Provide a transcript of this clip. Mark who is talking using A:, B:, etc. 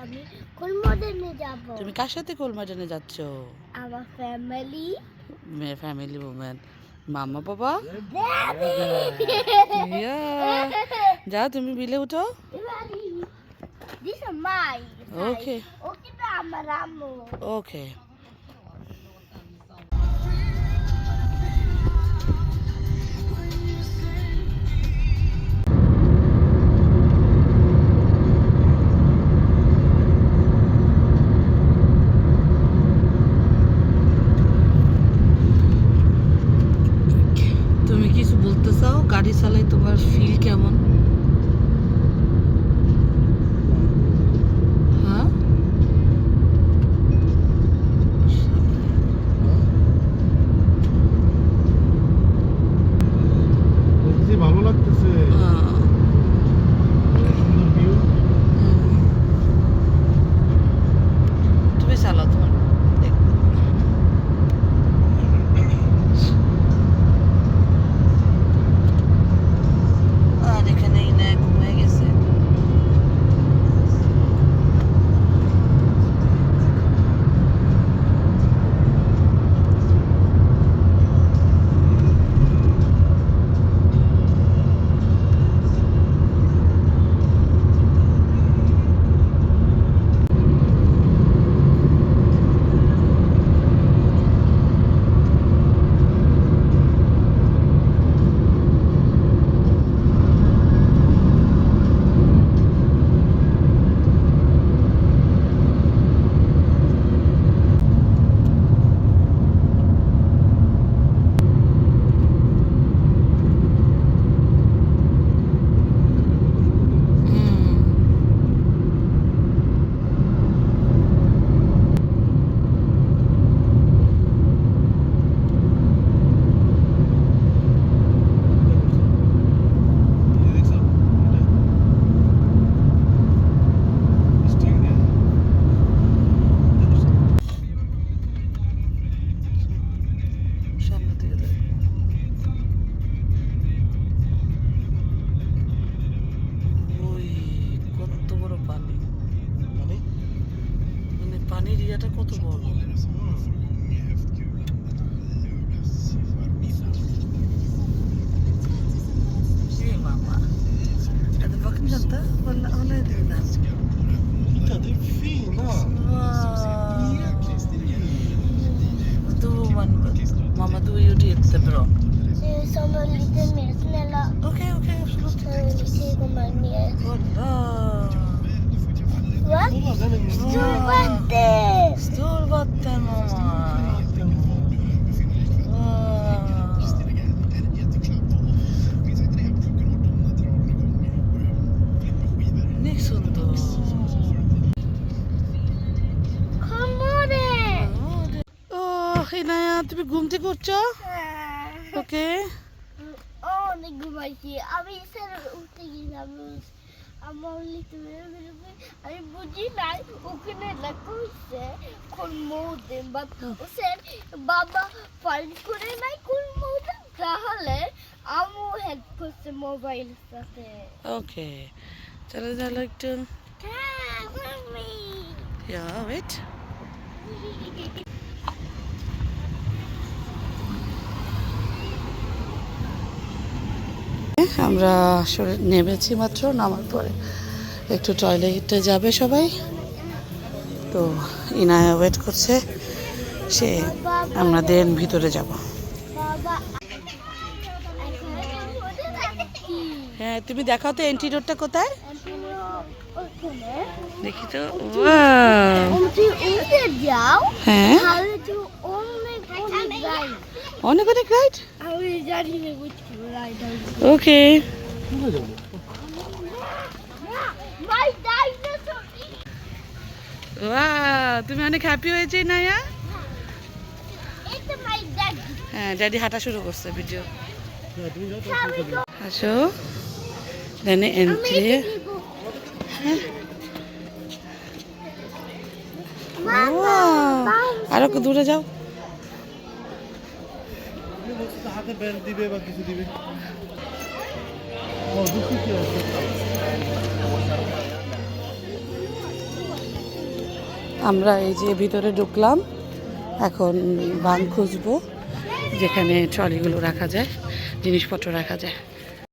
A: আমি কোলমোডানে যাব।
B: তুমি কার সাথে কোলমার্ডেনে যাচ্ছ?
A: আমার ফ্যামিলি,
B: ফ্যামিলি উমেন, মামা বাবা। যাও তুমি বিলে উঠো।
A: This is my side.
B: Okay
A: Okay, na আমার আম্মু।
B: ওকে। তুমি কিছু বলতে চাও? গাড়ি চালাই তোমার ফিল কেমন? হ্যাঁ,
C: বলছি ভালো লাগতেছে, সুন্দর ভিউ।
B: তুমি চালাও তোমার। আর এখানেই না ঘুমিয়ে গেছে। সামনে থেকে দেখো। ওই কত বড় পানি, মানে পানির ইয়েটা কত বড়। ايه ماما هذا باكم جنطة ولا يدري
C: Titta, det är fina.
B: Mamma, du är gjort jättebra.
A: Det är som en liten mer snälla.
B: Okej, absolut.
A: Mer.
B: Kolla!
A: Va?
C: Kolla, den är
A: Storvatten!
B: Storvatten, mamma. অনেক সুন্দর। ও ইনায়া, তুমি ঘুম থেকে উঠছো? ওকে।
A: অনেক ঘুমাইছি আমি, স্যার উঠতে গেলাম। আমার আমি বুঝি নাই ওখানে লেখা হয়েছে কোলমোডেন, বাট স্যার বাবা ফাইল করে নাই কোলমোডেন, তাহলে আমু হেল্প করছে মোবাইল সাথে।
B: ওকে, চলো চলো একটু।
A: হ্যাঁ মাম্মি।
B: ওয়েট। আমরা আসলে নেমেছি মাত্র, নামার পরে একটু টয়লেটে যাবে সবাই, তো ইনায়া ওয়েট করছে, সে আমরা দেন ভিতরে যাব।
A: বাবা
B: হ্যাঁ, তুমি দেখাও তো এন্ট্রি রোডটা কোথায়,
A: ওখানে
B: দেখি তো।
A: যাও,
B: হ্যাঁ,
A: তাহলে তো অনেক অনেক রাইড।
B: অনেক অনেক রাইড।
A: আমি জানি না বুঝছি রাইড।
B: ওকে,
C: কোথায় যাবো?
A: মাই ডাইনোসর।
B: তুমি অনেক হ্যাপি হয়েছে ইনায়া?
A: এটা মাই ড্যাডি।
B: হ্যাঁ, ড্যাডি হাঁটা শুরু করছে, ভিডিও।
C: হ্যাঁ, তুমি যাও, তারপরে যাবো।
B: আসো, দেন এন্ট্রি। আরো দূরে যাও।
C: তুমি বলছো তো হাতে বেল্ট দিবে বা কিছু দিবে। ও, দুঃখ কি আছে?
B: আমরা এই যে ভিতরে ঢুকলাম, এখন বান খুঁজবো যেখানে ট্রলিগুলো রাখা যায়, জিনিসপত্র রাখা যায়।